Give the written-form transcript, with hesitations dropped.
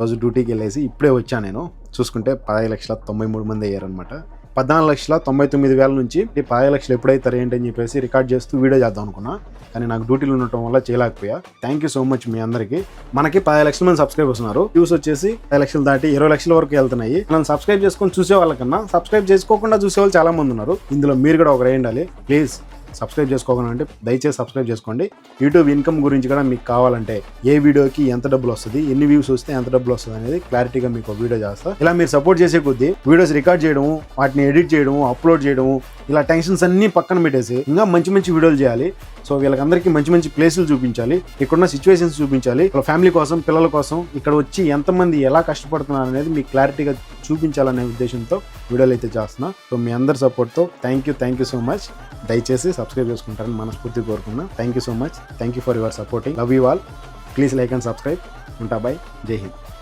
రోజు డ్యూటీకి వెళ్ళేసి ఇప్పుడే వచ్చాను. నేను చూసుకుంటే 10,93,000 మంది అయ్యారనమాట. 14,99,000 నుంచి 10,00,000 ఎప్పుడైతారు ఏంటని చెప్పేసి రికార్డ్ చేస్తూ వీడియో చేద్దాం అనుకున్నా. కానీ నాకు డ్యూటీలు ఉండటం వల్ల చేయలేకపోయా. థ్యాంక్ యూ సో మచ్ మీ అందరికీ. మనకి 10,00,000 మంది సబ్స్క్రైబర్స్ ఉన్నారు. వ్యూస్ వచ్చేసి 10,00,000 దాటి 20,00,000 వరకు వెళ్తున్నాయి. మనం సబ్స్క్రైబ్ చేసుకొని చూసే వాళ్ళకన్నా సబ్స్క్రైబ్ చేసుకోకుండా చూసే వాళ్ళు చాలా మంది ఉన్నారు. ఇందులో మీరు కూడా ఒకరు ఉండాలి. ప్లీజ్ సబ్స్క్రైబ్ చేసుకోకుండా అంటే దయచేసి సబ్స్క్రైబ్ చేసుకోండి. యూట్యూబ్ ఇన్కమ్ గురించి కూడా మీకు కావాలంటే ఏ వీడియోకి ఎంత డబ్బులు వస్తుంది, ఎన్ని వ్యూస్ వస్తే ఎంత డబ్బులు వస్తుంది అనేది క్లారిటీగా మీకు వీడియో చేస్తా. ఇలా మీరు సపోర్ట్ చేసే కొద్దీ వీడియోస్ రికార్డ్ చేయడము, వాటిని ఎడిట్ చేయడము, అప్లోడ్ చేయడము, ఇలా టెన్షన్స్ అన్ని పక్కన పెట్టేసి ఇంకా మంచి మంచి వీడియోలు చేయాలి. సో వీళ్ళకందరికీ మంచి మంచి ప్లేసులు చూపించాలి, ఇక్కడున్న సిచ్యువేషన్స్ చూపించాలి, వాళ్ళ ఫ్యామిలీ కోసం, పిల్లల కోసం ఇక్కడ వచ్చి ఎంతమంది ఎలా కష్టపడుతున్నారు అనేది మీకు క్లారిటీగా చూపించాలనే ఉద్దేశంతో వీడియోలు అయితే చేస్తున్నా. సో మీ అందరి సపోర్ట్తో థ్యాంక్ యూ సో మచ్. దయచేసి సబ్స్క్రైబ్ చేసుకుంటారని మనస్ఫూర్తిగా కోరుకున్నా. Thank you so much. Thank you for your supporting. Love you all. Please like and subscribe. ఉంటా. బై. జై హింద్.